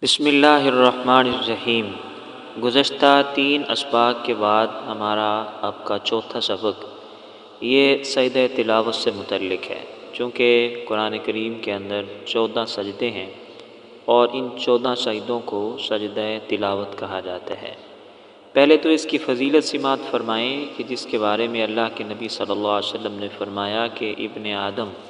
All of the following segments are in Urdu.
بسم اللہ الرحمن الرحیم۔ گزشتہ 3 اسباق کے بعد ہمارا اب کا چوتھا سبق یہ سجدہ تلاوت سے متعلق ہے، چونکہ قرآن کریم کے اندر 14 سجدے ہیں اور ان 14 سجدوں کو سجدہ تلاوت کہا جاتا ہے۔ پہلے تو اس کی فضیلت سماعت فرمائیں کہ جس کے بارے میں اللہ کے نبی صلی اللہ علیہ وسلم نے فرمایا کہ ابن آدم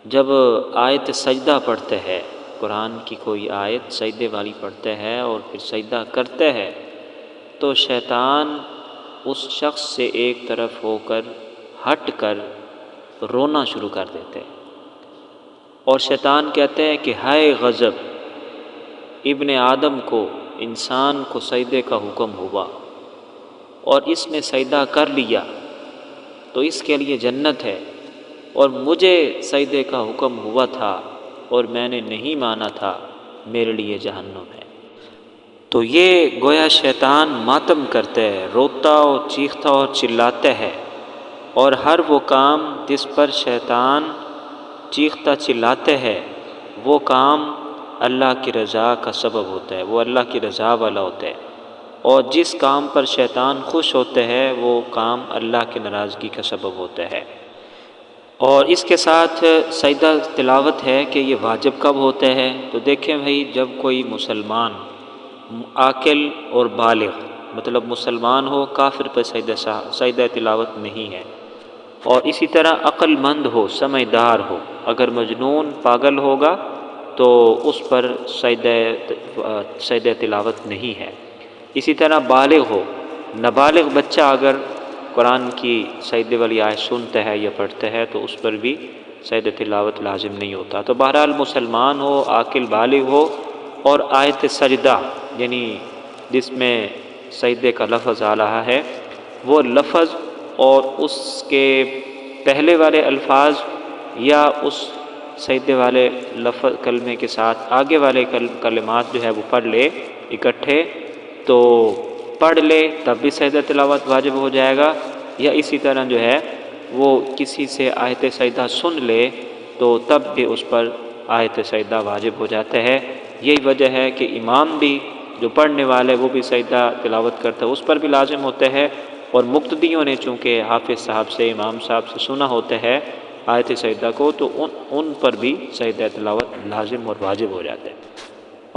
جب آیت سجدہ پڑھتے ہے، قرآن کی کوئی آیت سجدے والی پڑھتے ہے اور پھر سجدہ کرتے ہے، تو شیطان اس شخص سے ایک طرف ہو کر ہٹ کر رونا شروع کر دیتے ہیں اور شیطان کہتے ہیں کہ ہائے غضب، ابن آدم کو، انسان کو سجدے کا حکم ہوا اور اس نے سجدہ کر لیا تو اس کے لیے جنت ہے، اور مجھے سجدے کا حکم ہوا تھا اور میں نے نہیں مانا تھا، میرے لیے جہنم ہے۔ تو یہ گویا شیطان ماتم کرتے ہے، روتا اور چیختا اور چلاتے ہے، اور ہر وہ کام جس پر شیطان چیختا چلاتے ہے وہ کام اللہ کی رضا کا سبب ہوتا ہے، وہ اللہ کی رضا والا ہوتا ہے، اور جس کام پر شیطان خوش ہوتے ہے وہ کام اللہ کی ناراضگی کا سبب ہوتا ہے۔ اور اس کے ساتھ سجدہ تلاوت ہے کہ یہ واجب کب ہوتا ہے؟ تو دیکھیں بھائی، جب کوئی مسلمان عاقل اور بالغ، مطلب مسلمان ہو، کافر پر سجدہ تلاوت نہیں ہے، اور اسی طرح عقل مند ہو، سمجھدار ہو، اگر مجنون پاگل ہوگا تو اس پر سجدہ تلاوت نہیں ہے۔ اسی طرح بالغ ہو، نابالغ بچہ اگر قرآن کی سجدے والی آیت سنتا ہے یا پڑھتا ہے تو اس پر بھی سجدہ تلاوت لازم نہیں ہوتا۔ تو بہرحال مسلمان ہو، عاقل بالغ ہو، اور آیت سجدہ یعنی جس میں سجدے کا لفظ آ رہا ہے وہ لفظ اور اس کے پہلے والے الفاظ یا اس سجدے والے لفظ کلمے کے ساتھ آگے والے کلمات جو ہے وہ پڑھ لے اکٹھے، تو پڑھ لے تب بھی سجدہ تلاوت واجب ہو جائے گا، یا اسی طرح جو ہے وہ کسی سے آیت سجدہ سن لے تو تب بھی اس پر آیت سجدہ واجب ہو جاتا ہے۔ یہی وجہ ہے کہ امام بھی جو پڑھنے والے وہ بھی سجدہ تلاوت کرتا ہے، اس پر بھی لازم ہوتا ہے، اور مقتدیوں نے چونکہ حافظ صاحب سے، امام صاحب سے سنا ہوتا ہے آیت سجدہ کو، تو ان پر بھی سجدہ تلاوت لازم اور واجب ہو جاتا ہے۔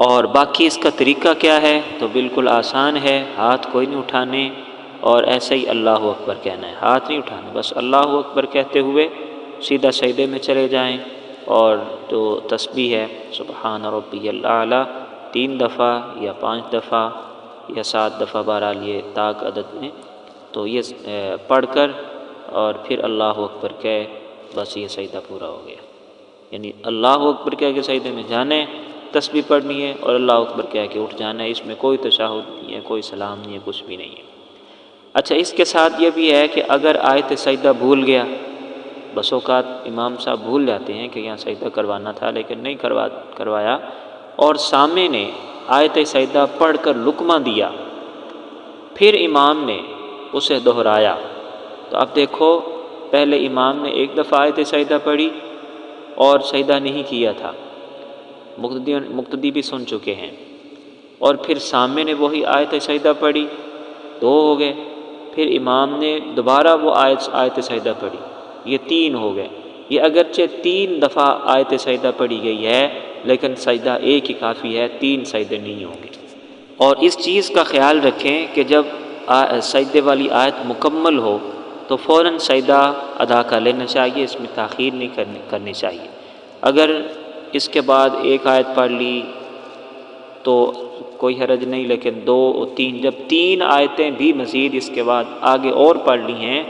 اور باقی اس کا طریقہ کیا ہے؟ تو بالکل آسان ہے، ہاتھ کوئی نہیں اٹھانے اور ایسے ہی اللہ اکبر کہنا ہے، ہاتھ نہیں اٹھانا، بس اللہ اکبر کہتے ہوئے سیدھا سجدے میں چلے جائیں، اور جو تسبیح ہے سبحان ربی الاعلیٰ 3 دفعہ یا 5 دفعہ یا 7 دفعہ، بہرحال یہ طاق عدد میں، تو یہ پڑھ کر اور پھر اللہ اکبر کہے، بس یہ سجدہ پورا ہو گیا۔ یعنی اللہ اکبر کہہ کے سجدے میں جانے، تسبیح پڑھنی ہے اور اللہ اکبر کہہ کے اٹھ جانا ہے، اس میں کوئی تشہد نہیں ہے، کوئی سلام نہیں ہے، کچھ بھی نہیں ہے۔ اچھا، اس کے ساتھ یہ بھی ہے کہ اگر آیت سجدہ بھول گیا، بس اوقات امام صاحب بھول جاتے ہیں کہ یہاں سجدہ کروانا تھا لیکن نہیں کروایا، اور سامع نے آیت سجدہ پڑھ کر لقمہ دیا، پھر امام نے اسے دہرایا، تو اب دیکھو پہلے امام نے 1 دفعہ آیت سجدہ پڑھی اور سجدہ نہیں کیا تھا، مقتدی بھی سن چکے ہیں، اور پھر سامع نے وہی آیت سجدہ پڑھی، 2 ہو گئے، پھر امام نے دوبارہ وہ آیت سجدہ پڑھی، یہ 3 ہو گئے۔ یہ اگرچہ 3 دفعہ آیت سجدہ پڑھی گئی ہے لیکن سجدہ ایک ہی کافی ہے، 3 سجدے نہیں ہوں گے۔ اور اس چیز کا خیال رکھیں کہ جب سجدے والی آیت مکمل ہو تو فوراً سجدہ ادا کر لینا چاہیے، اس میں تاخیر نہیں کرنی چاہیے۔ اگر اس کے بعد ایک آیت پڑھ لی تو کوئی حرج نہیں، لیکن 2 اور 3، جب 3 آیتیں بھی مزید اس کے بعد آگے اور پڑھ لی ہیں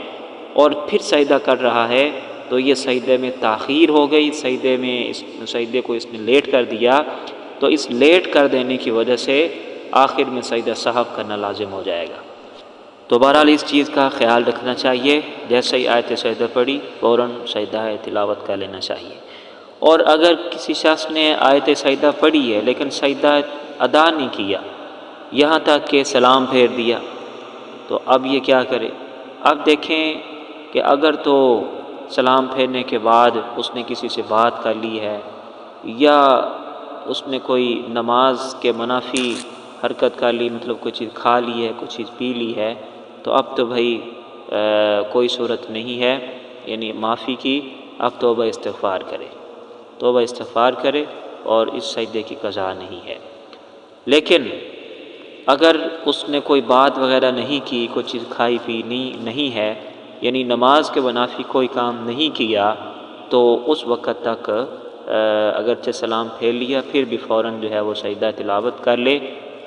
اور پھر سجدہ کر رہا ہے تو یہ سجدے میں تاخیر ہو گئی، سجدے کو اس نے لیٹ کر دیا، تو اس لیٹ کر دینے کی وجہ سے آخر میں سجدہ سہو کرنا لازم ہو جائے گا۔ تو بہرحال اس چیز کا خیال رکھنا چاہیے، جیسے ہی آیت سجدہ پڑھی فوراً سجدہ تلاوت کر لینا چاہیے۔ اور اگر کسی شخص نے آیت سجدہ پڑھی ہے لیکن سجدہ ادا نہیں کیا، یہاں تک کہ سلام پھیر دیا، تو اب یہ کیا کرے؟ اب دیکھیں کہ اگر تو سلام پھیرنے کے بعد اس نے کسی سے بات کر لی ہے یا اس نے کوئی نماز کے منافی حرکت کر لی، مطلب کوئی چیز کھا لی ہے، کوئی چیز پی لی ہے، تو اب تو بھائی کوئی صورت نہیں ہے یعنی معافی کی، اب توبہ استغفار کرے، توبہ استغفار کرے اور اس سجدے کی قضا نہیں ہے۔ لیکن اگر اس نے کوئی بات وغیرہ نہیں کی، کوئی چیز کھائی پی نہیں ہے، یعنی نماز کے منافی کوئی کام نہیں کیا، تو اس وقت تک اگرچہ سلام پھیر لیا پھر بھی فوراً جو ہے وہ سجدہ تلاوت کر لے،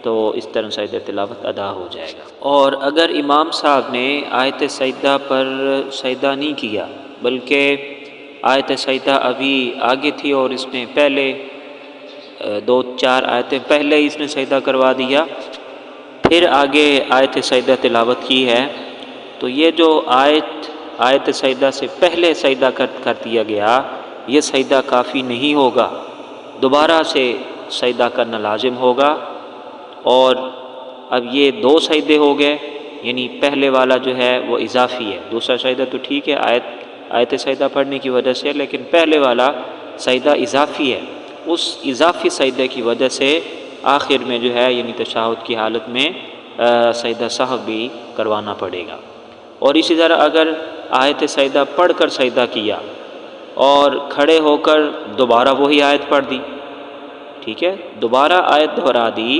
تو اس طرح سجدہ تلاوت ادا ہو جائے گا۔ اور اگر امام صاحب نے آیت سجدہ پر سجدہ نہیں کیا بلکہ آیت سجدہ ابھی آگے تھی اور اس نے پہلے 2-4 آیتیں پہلے اس نے سجدہ کروا دیا، پھر آگے آیت سجدہ تلاوت کی ہے، تو یہ جو آیت سجدہ سے پہلے سجدہ کر دیا گیا، یہ سجدہ کافی نہیں ہوگا، دوبارہ سے سجدہ کرنا لازم ہوگا۔ اور اب یہ 2 سجدے ہو گئے، یعنی پہلے والا جو ہے وہ اضافی ہے، دوسرا سجدہ تو ٹھیک ہے آیت سجدہ پڑھنے کی وجہ سے، لیکن پہلے والا سجدہ اضافی ہے، اس اضافی سجدے کی وجہ سے آخر میں جو ہے یعنی تشہد کی حالت میں سجدہ سہو بھی کروانا پڑے گا۔ اور اسی طرح اگر آیت سجدہ پڑھ کر سجدہ کیا اور کھڑے ہو کر دوبارہ وہی آیت پڑھ دی، ٹھیک ہے، دوبارہ آیت دہرا دی،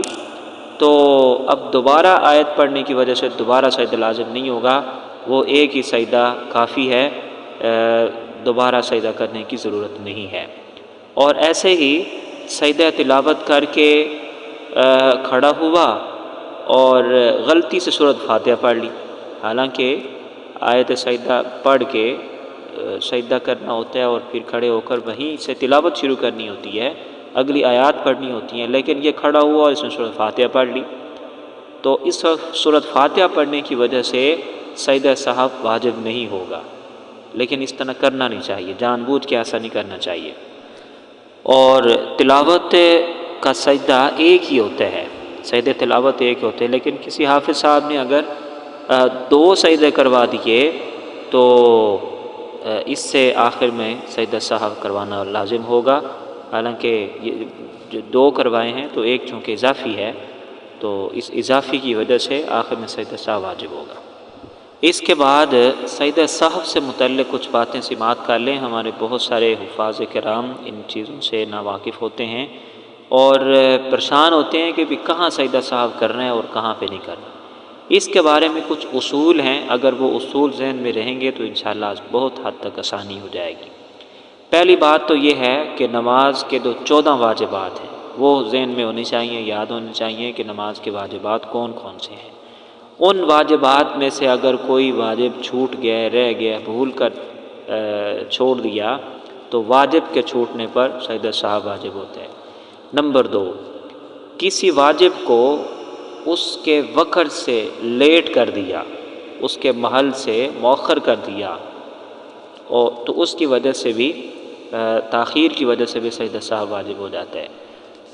تو اب دوبارہ آیت پڑھنے کی وجہ سے دوبارہ سجدہ لازم نہیں ہوگا، وہ ایک ہی سجدہ کافی ہے، دوبارہ سجدہ کرنے کی ضرورت نہیں ہے۔ اور ایسے ہی سجدہ تلاوت کر کے کھڑا ہوا اور غلطی سے سورۃ فاتحہ پڑھ لی، حالانکہ آیت سجدہ پڑھ کے سجدہ کرنا ہوتا ہے اور پھر کھڑے ہو کر وہیں سے تلاوت شروع کرنی ہوتی ہے، اگلی آیات پڑھنی ہوتی ہیں، لیکن یہ کھڑا ہوا اور اس نے سورۃ فاتحہ پڑھ لی، تو اس وقت سورۃ فاتحہ پڑھنے کی وجہ سے سجدہ سہو واجب نہیں ہوگا، لیکن اس طرح کرنا نہیں چاہیے، جان بوجھ کے ایسا نہیں کرنا چاہیے۔ اور تلاوت کا سجدہ ایک ہی ہوتا ہے، سجدہ تلاوت ایک ہوتے ہیں، لیکن کسی حافظ صاحب نے اگر 2 سجدے کروا دیے تو اس سے آخر میں سجدہ سہو کروانا لازم ہوگا، حالانکہ یہ جو 2 کروائے ہیں تو ایک چونکہ اضافی ہے، تو اس اضافی کی وجہ سے آخر میں سجدہ سہو واجب ہوگا۔ اس کے بعد سجدہ سہو سے متعلق کچھ باتیں سماعت کر لیں، ہمارے بہت سارے حفاظ کرام ان چیزوں سے ناواقف ہوتے ہیں اور پریشان ہوتے ہیں کہ بھی کہاں سجدہ سہو کرنا ہے اور کہاں پہ نہیں کرنا۔ اس کے بارے میں کچھ اصول ہیں، اگر وہ اصول ذہن میں رہیں گے تو انشاءاللہ بہت حد تک آسانی ہو جائے گی۔ پہلی بات تو یہ ہے کہ نماز کے 14 واجبات ہیں، وہ ذہن میں ہونی چاہیے، یاد ہونی چاہیے کہ نماز کے واجبات کون کون سے ہیں۔ ان واجبات میں سے اگر کوئی واجب چھوٹ گیا، رہ گیا، بھول کر چھوڑ دیا، تو واجب کے چھوٹنے پر سجدہ سہو واجب ہوتا ہے۔ نمبر 2، کسی واجب کو اس کے وقت سے لیٹ کر دیا، اس کے محل سے مؤخر کر دیا، اور تو اس کی وجہ سے بھی تاخیر کی وجہ سے بھی سجدہ سہو واجب ہو جاتا ہے۔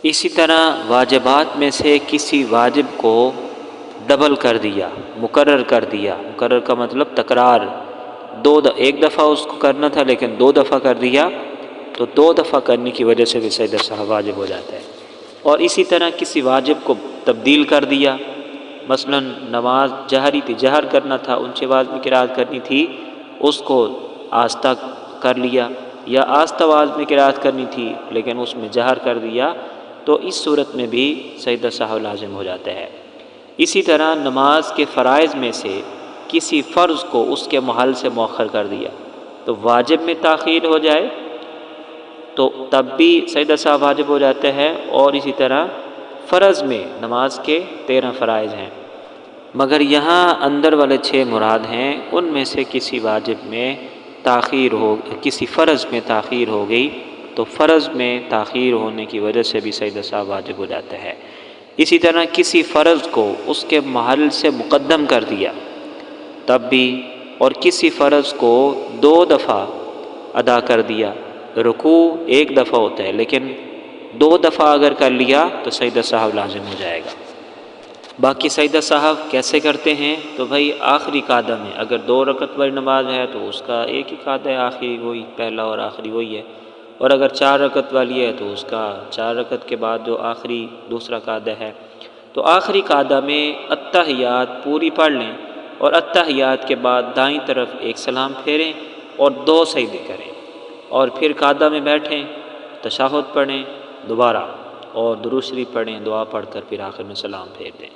اسی طرح واجبات میں سے کسی واجب کو ڈبل کر دیا، مکرر کر دیا، مکرر کا مطلب تکرار، ایک دفعہ اس کو کرنا تھا لیکن 2 دفعہ کر دیا، تو 2 دفعہ کرنے کی وجہ سے بھی سجدہ سہو واجب ہو جاتا ہے۔ اور اسی طرح کسی واجب کو تبدیل کر دیا، مثلا نماز جہری تھی، جہر کرنا تھا، اونچی آواز میں قرات کرنی تھی، اس کو آہستہ کر لیا، یا آہستہ آواز میں قرات کرنی تھی لیکن اس میں جہر کر دیا، تو اس صورت میں بھی سجدہ سہو لازم ہو جاتا ہے۔ اسی طرح نماز کے فرائض میں سے کسی فرض کو اس کے محل سے مؤخر کر دیا، تو واجب میں تاخیر ہو جائے تو تب بھی سجدہ سہو واجب ہو جاتا ہے، اور اسی طرح فرض میں نماز کے 13 فرائض ہیں، مگر یہاں اندر والے 6 مراد ہیں، ان میں سے کسی واجب میں کسی فرض میں تاخیر ہو گئی تو فرض میں تاخیر ہونے کی وجہ سے بھی سجدہ سہو واجب ہو جاتا ہے۔ اسی طرح کسی فرض کو اس کے محل سے مقدم کر دیا تب بھی، اور کسی فرض کو 2 دفعہ ادا کر دیا، رکوع 1 دفعہ ہوتا ہے لیکن 2 دفعہ اگر کر لیا تو سجدہ سہو لازم ہو جائے گا۔ باقی سجدہ سہو کیسے کرتے ہیں؟ تو بھائی آخری قعدہ میں، اگر 2 رکعت والی نماز ہے تو اس کا ایک ہی قعدہ ہے، آخری وہی، پہلا اور آخری وہی ہے، اور اگر 4 رکعت والی ہے تو اس کا 4 رکعت کے بعد جو آخری دوسرا قاعدہ ہے، تو آخری قاعدہ میں اتحیات پوری پڑھ لیں اور اتحیات کے بعد دائیں طرف ایک سلام پھیریں اور 2 سجدے کریں، اور پھر قاعدہ میں بیٹھیں، تشہد پڑھیں دوبارہ اور درود شریف پڑھیں، دعا پڑھ کر پھر آخر میں سلام پھیر دیں۔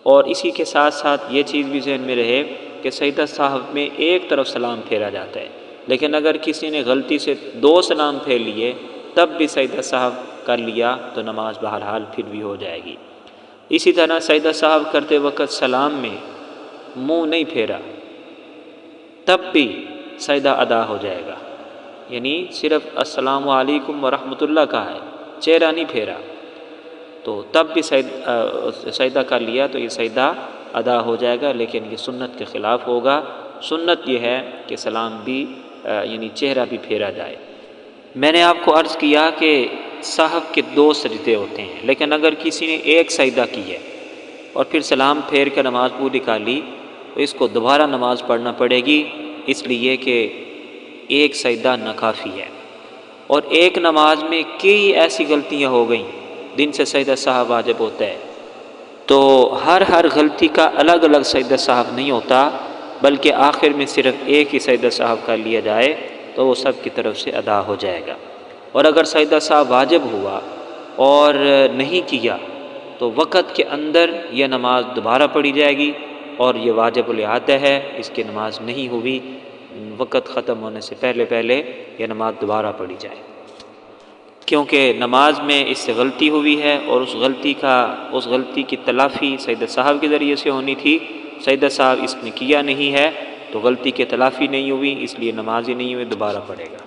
اور اسی کے ساتھ ساتھ یہ چیز بھی ذہن میں رہے کہ سجدہ سہو میں ایک طرف سلام پھیرا جاتا ہے، لیکن اگر کسی نے غلطی سے 2 سلام پھیر لیے تب بھی سجدہ سہو کر لیا تو نماز بہرحال پھر بھی ہو جائے گی۔ اسی طرح سجدہ سہو کرتے وقت سلام میں منہ نہیں پھیرا تب بھی سجدہ ادا ہو جائے گا، یعنی صرف السلام علیکم ورحمۃ اللہ کہا ہے، چہرہ نہیں پھیرا، تو تب بھی سجدہ کر لیا تو یہ سجدہ ادا ہو جائے گا، لیکن یہ سنت کے خلاف ہوگا۔ سنت یہ ہے کہ سلام بھی یعنی چہرہ بھی پھیرا جائے۔ میں نے آپ کو عرض کیا کہ سہو کے 2 سجدے ہوتے ہیں، لیکن اگر کسی نے ایک سجدہ کی ہے اور پھر سلام پھیر کر نماز پوری کر لی تو اس کو دوبارہ نماز پڑھنا پڑے گی، اس لیے کہ ایک سجدہ ناکافی ہے، اور ایک نماز میں کئی ایسی غلطیاں ہو گئیں جن سے سجدہ سہو واجب ہوتا ہے، تو ہر غلطی کا الگ الگ سجدہ سہو نہیں ہوتا، بلکہ آخر میں صرف ایک ہی سجدہ سہو کر لیا جائے تو وہ سب کی طرف سے ادا ہو جائے گا۔ اور اگر سجدہ سہو واجب ہوا اور نہیں کیا تو وقت کے اندر یہ نماز دوبارہ پڑھی جائے گی، اور یہ واجب الاعادہ ہے، اس کی نماز نہیں ہوئی، وقت ختم ہونے سے پہلے یہ نماز دوبارہ پڑھی جائے، کیونکہ نماز میں اس سے غلطی ہوئی ہے، اور اس غلطی کی تلافی سجدہ سہو کے ذریعے سے ہونی تھی۔ سجدہ سہو اس نے کیا نہیں ہے تو غلطی کی تلافی نہیں ہوئی، اس لیے نماز ہی نہیں ہوئی، دوبارہ پڑھے گا۔